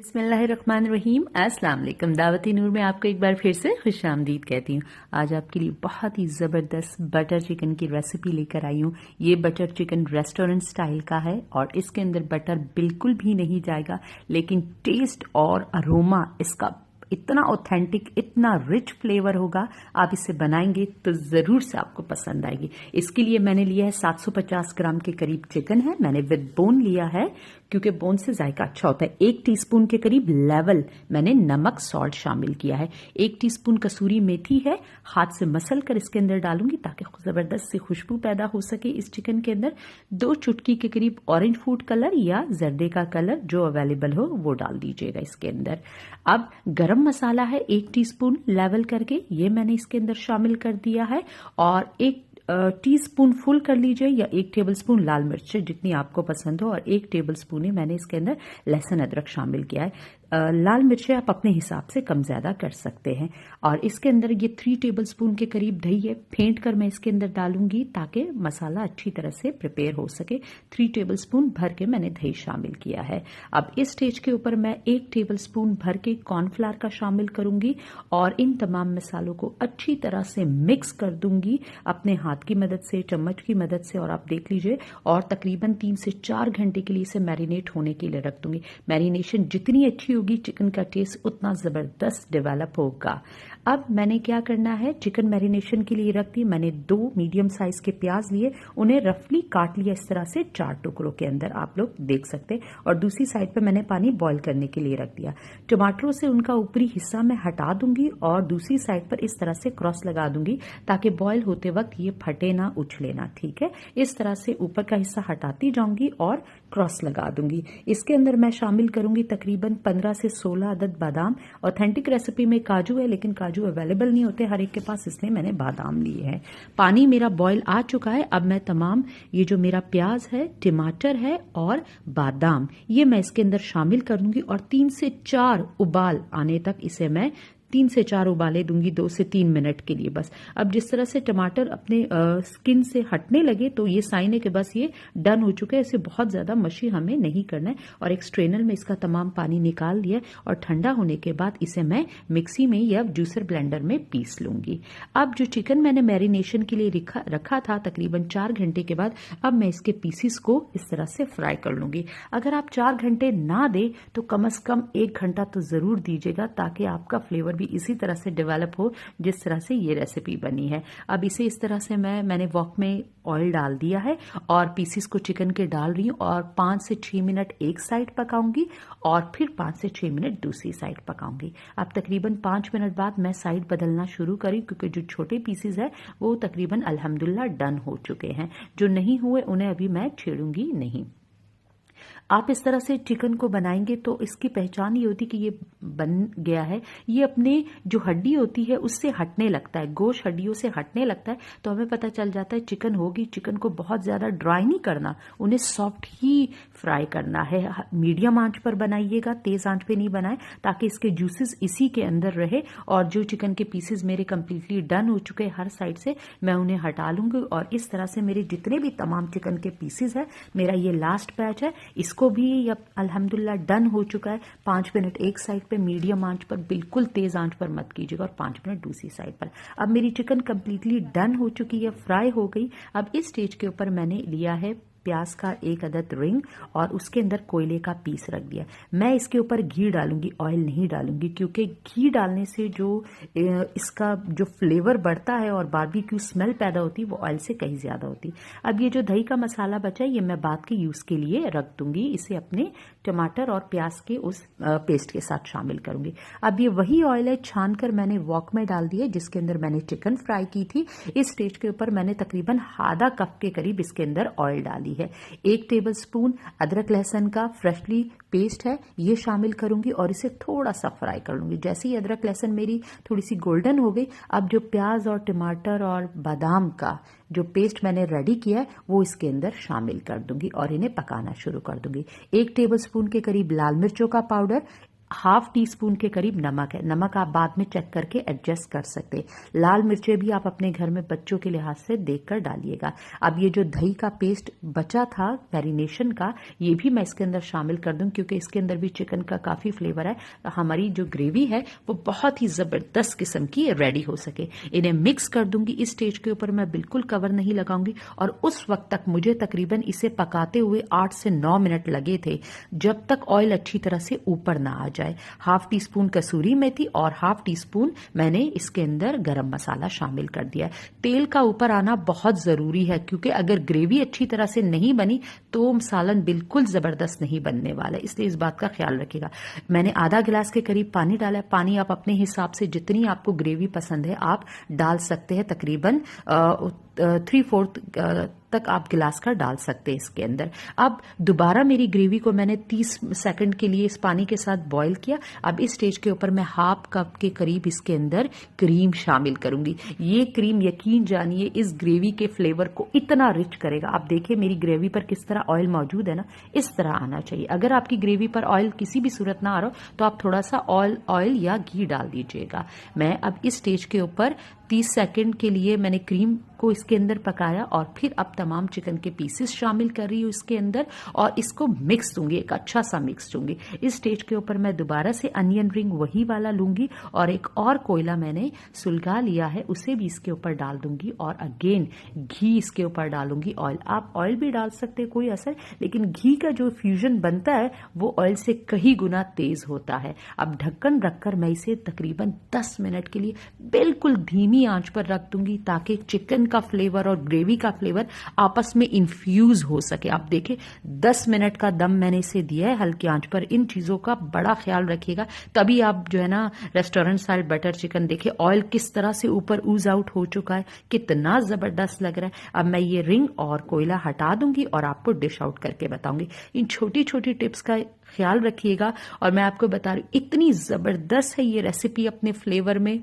बिस्मिल्लाहिर्रहमानिर्रहीम। अस्सलाम वालेकुम। दावती नूर में आपको एक बार फिर से खुशामदीद कहती हूँ। आज आपके लिए बहुत ही ज़बरदस्त बटर चिकन की रेसिपी लेकर आई हूँ। ये बटर चिकन रेस्टोरेंट स्टाइल का है और इसके अंदर बटर बिल्कुल भी नहीं जाएगा, लेकिन टेस्ट और अरोमा इसका इतना ऑथेंटिक, इतना रिच फ्लेवर होगा। आप इसे बनाएंगे तो ज़रूर से आपको पसंद आएगी। इसके लिए मैंने लिया है 750 ग्राम के करीब चिकन है। मैंने विद बोन लिया है क्योंकि बोन से जायका अच्छा होता है। 1 टीस्पून के करीब लेवल मैंने नमक सॉल्ट शामिल किया है। 1 टीस्पून कसूरी मेथी है, हाथ से मसल कर इसके अंदर डालूंगी ताकि ज़बरदस्त सी खुशबू पैदा हो सके इस चिकन के अंदर। 2 चुटकी के करीब ऑरेंज फूड कलर या जर्दे का कलर जो अवेलेबल हो वो डाल दीजिएगा इसके अंदर। अब गरम मसाला है 1 टीस्पून लेवल करके, ये मैंने इसके अंदर शामिल कर दिया है। और 1 टीस्पून फुल कर लीजिए या 1 टेबलस्पून लाल मिर्च जितनी आपको पसंद हो, और 1 टेबलस्पून ही मैंने इसके अंदर लहसुन अदरक शामिल किया है। लाल मिर्चें आप अपने हिसाब से कम ज़्यादा कर सकते हैं। और इसके अंदर ये 3 टेबलस्पून के करीब दही है, फेंट कर मैं इसके अंदर डालूंगी ताकि मसाला अच्छी तरह से प्रिपेयर हो सके। 3 टेबलस्पून भर के मैंने दही शामिल किया है। अब इस स्टेज के ऊपर मैं 1 टेबलस्पून भर के कॉर्नफ्लावर का शामिल करूंगी और इन तमाम मसालों को अच्छी तरह से मिक्स कर दूंगी अपने हाथ की मदद से, चम्मच की मदद से। और आप देख लीजिए, और तकरीबन 3 से 4 घंटे के लिए इसे मैरिनेट होने के लिए रख दूंगी। मैरिनेशन जितनी अच्छी होगी, चिकन का टेस्ट उतना जबरदस्त डेवलप होगा। अब मैंने क्या करना है, चिकन मैरिनेशन के लिए रख दी। मैंने 2 मीडियम साइज के प्याज लिए, उन्हें रफली काट लिया इस तरह से 4 टुकड़ों के अंदर, आप लोग देख सकते हैं। और दूसरी साइड पे मैंने पानी बॉईल करने के लिए रख दिया। टमाटरों से उनका ऊपरी हिस्सा मैं हटा दूंगी और दूसरी साइड पर इस तरह से क्रॉस लगा दूंगी ताकि बॉईल होते वक्त ये फटे ना, उछले ना। ठीक है, इस तरह से ऊपर का हिस्सा हटाती जाऊंगी और क्रॉस लगा दूंगी। इसके अंदर मैं शामिल करूंगी तकरीबन 15 से 16 अदद बादाम। ऑथेंटिक रेसिपी में काजू है, लेकिन काजू अवेलेबल नहीं होते हर एक के पास, इसलिए मैंने बादाम लिए हैं। पानी मेरा बॉईल आ चुका है। अब मैं तमाम ये जो मेरा प्याज है, टमाटर है और बादाम, ये मैं इसके अंदर शामिल कर दूंगी और 3 से 4 उबाल आने तक इसे मैं 3 से 4 उबाले दूंगी, 2 से 3 मिनट के लिए बस। अब जिस तरह से टमाटर अपने स्किन से हटने लगे तो ये साइन है कि बस ये डन हो चुका है। इसे बहुत ज्यादा मशी हमें नहीं करना है। और एक स्ट्रेनर में इसका तमाम पानी निकाल लिया और ठंडा होने के बाद इसे मैं मिक्सी में या जूसर ब्लेंडर में पीस लूंगी। अब जो चिकन मैंने मैरिनेशन के लिए रखा था तकरीबन 4 घंटे के बाद, अब मैं इसके पीसीस को इस तरह से फ्राई कर लूंगी। अगर आप 4 घंटे ना दे तो कम से कम 1 घंटा तो जरूर दीजिएगा ताकि आपका फ्लेवर भी इसी तरह से डेवलप हो जिस तरह से ये रेसिपी बनी है। अब इसे इस तरह से मैंने वॉक में ऑयल डाल दिया है और पीसीस को चिकन के डाल रही हूँ और 5 से 6 मिनट एक साइड पकाऊंगी और फिर 5 से 6 मिनट दूसरी साइड पकाऊंगी। अब तकरीबन 5 मिनट बाद मैं साइड बदलना शुरू करी क्योंकि जो छोटे पीसीस है वो तकरीबन अल्हम्दुलिल्लाह डन हो चुके हैं। जो नहीं हुए उन्हें अभी मैं छेड़ूंगी नहीं। आप इस तरह से चिकन को बनाएंगे तो इसकी पहचान ये होती कि ये बन गया है। ये अपने जो हड्डी होती है उससे हटने लगता है, गोश्त हड्डियों से हटने लगता है, तो हमें पता चल जाता है चिकन होगी। चिकन को बहुत ज्यादा ड्राई नहीं करना, उन्हें सॉफ्ट ही फ्राई करना है। मीडियम आंच पर बनाइएगा, तेज आंच पे नहीं बनाए ताकि इसके जूसेस इसी के अंदर रहे। और जो चिकन के पीसेस मेरे कंप्लीटली डन हो चुके हैं हर साइड से, मैं उन्हें हटा लूंगी और इस तरह से मेरे जितने भी तमाम चिकन के पीसेस है, मेरा ये लास्ट बैच है, इसको भी अब अल्हम्दुलिल्लाह डन हो चुका है। 5 मिनट एक साइड पे मीडियम आंच पर, बिल्कुल तेज आंच पर मत कीजिएगा, और 5 मिनट दूसरी साइड पर। अब मेरी चिकन कंप्लीटली डन हो चुकी है, फ्राई हो गई। अब इस स्टेज के ऊपर मैंने लिया है प्याज का 1 अदद रिंग और उसके अंदर कोयले का पीस रख दिया। मैं इसके ऊपर घी डालूंगी, ऑयल नहीं डालूंगी, क्योंकि घी डालने से जो इसका जो फ्लेवर बढ़ता है और बारबेक्यू स्मेल पैदा होती है वो ऑयल से कहीं ज्यादा होती। अब ये जो दही का मसाला बचा है ये मैं बाद के यूज के लिए रख दूंगी। इसे अपने टमाटर और प्याज के उस पेस्ट के साथ शामिल करूंगी। अब ये वही ऑयल है, छान कर मैंने वॉक में डाल दिया जिसके अंदर मैंने चिकन फ्राई की थी। इस स्टेज के ऊपर मैंने तकरीबन आधा कप के करीब इसके अंदर ऑयल डाली है। 1 टेबलस्पून अदरक लहसुन का फ्रेशली पेस्ट है, ये शामिल करूंगी और इसे थोड़ा सा फ्राई कर लूंगी। जैसे ही अदरक लहसुन मेरी थोड़ी सी गोल्डन हो गई, अब जो प्याज और टमाटर और बादाम का जो पेस्ट मैंने रेडी किया है वो इसके अंदर शामिल कर दूंगी और इन्हें पकाना शुरू कर दूंगी। 1 टेबलस्पून के करीब लाल मिर्चों का पाउडर, हाफ टी स्पून के करीब नमक है। नमक आप बाद में चेक करके एडजस्ट कर सकते हैं। लाल मिर्चें भी आप अपने घर में बच्चों के लिहाज से देखकर डालिएगा। अब ये जो दही का पेस्ट बचा था मैरिनेशन का, ये भी मैं इसके अंदर शामिल कर दूं क्योंकि इसके अंदर भी चिकन का काफी फ्लेवर है। तो हमारी जो ग्रेवी है वो बहुत ही जबरदस्त किस्म की रेडी हो सके। इन्हें मिक्स कर दूंगी। इस स्टेज के ऊपर मैं बिल्कुल कवर नहीं लगाऊंगी और उस वक्त तक मुझे तकरीबन इसे पकाते हुए 8 से 9 मिनट लगे थे, जब तक ऑयल अच्छी तरह से ऊपर ना आ जाए। हाफ टी स्पून कसूरी मेथी और हाफ टी स्पून मैंने इसके अंदर गरम मसाला शामिल कर दिया। तेल का ऊपर आना बहुत जरूरी है क्योंकि अगर ग्रेवी अच्छी तरह से नहीं बनी तो सालन बिल्कुल जबरदस्त नहीं बनने वाला है, इसलिए इस बात का ख्याल रखिएगा। मैंने आधा गिलास के करीब पानी डाला है। पानी आप अपने हिसाब से जितनी आपको ग्रेवी पसंद है आप डाल सकते हैं। तकरीबन 3/4 तक आप गिलास का डाल सकते हैं इसके अंदर। अब दोबारा मेरी ग्रेवी को मैंने 30 सेकंड के लिए इस पानी के साथ बॉईल किया। अब इस स्टेज के ऊपर मैं हाफ कप के करीब इसके अंदर क्रीम शामिल करूंगी। ये क्रीम यकीन जानिए इस ग्रेवी के फ्लेवर को इतना रिच करेगा। आप देखिए मेरी ग्रेवी पर किस तरह ऑयल मौजूद है ना, इस तरह आना चाहिए। अगर आपकी ग्रेवी पर ऑयल किसी भी सूरत ना आ रहा हो तो आप थोड़ा सा ऑयल या घी डाल दीजिएगा। मैं अब इस स्टेज के ऊपर 30 सेकंड के लिए मैंने क्रीम को इसके अंदर पकाया और फिर अब तमाम चिकन के पीसेस शामिल कर रही हूँ इसके अंदर और इसको मिक्स दूंगी, एक अच्छा सा मिक्स दूंगी। इस स्टेज के ऊपर मैं दोबारा से अनियन रिंग वही वाला लूंगी और एक और कोयला मैंने सुलगा लिया है, उसे भी इसके ऊपर डाल दूंगी और अगेन घी इसके ऊपर डालूंगी। ऑयल आप ऑयल भी डाल सकते हैं, कोई असर, लेकिन घी का जो फ्यूजन बनता है वो ऑयल से कहीं गुना तेज होता है। अब ढक्कन रखकर मैं इसे तकरीबन 10 मिनट के लिए बिल्कुल धीमी आंच पर रख दूंगी ताकि चिकन का फ्लेवर और ग्रेवी का फ्लेवर आपस में इन्फ्यूज हो सके। आप देखें 10 मिनट का दम मैंने इसे दिया है हल्की आंच पर। इन चीजों का बड़ा ख्याल रखिएगा, तभी आप जो है ना रेस्टोरेंट स्टाइल बटर चिकन देखे ऑयल किस तरह से ऊपर ऊज आउट हो चुका है, कितना जबरदस्त लग रहा है। अब मैं ये रिंग और कोयला हटा दूंगी और आपको डिश आउट करके बताऊंगी। इन छोटी छोटी टिप्स का ख्याल रखिएगा और मैं आपको बता रही हूं इतनी जबरदस्त है ये रेसिपी अपने फ्लेवर में।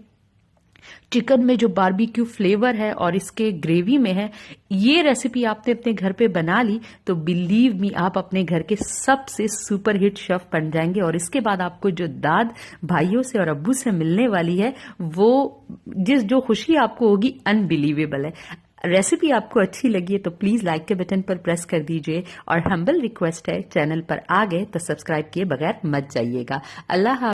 चिकन में जो बारबेक्यू फ्लेवर है और इसके ग्रेवी में है, ये रेसिपी आपने अपने घर पे बना ली तो बिलीव मी आप अपने घर के सबसे सुपर हिट शेफ बन जाएंगे। और इसके बाद आपको जो दाद भाइयों से और अब्बू से मिलने वाली है वो जो खुशी आपको होगी अनबिलीवेबल है। रेसिपी आपको अच्छी लगी है तो प्लीज लाइक के बटन पर प्रेस कर दीजिए और हम्बल रिक्वेस्ट है चैनल पर आ गए तो सब्सक्राइब किए बगैर मत जाइएगा। अल्लाह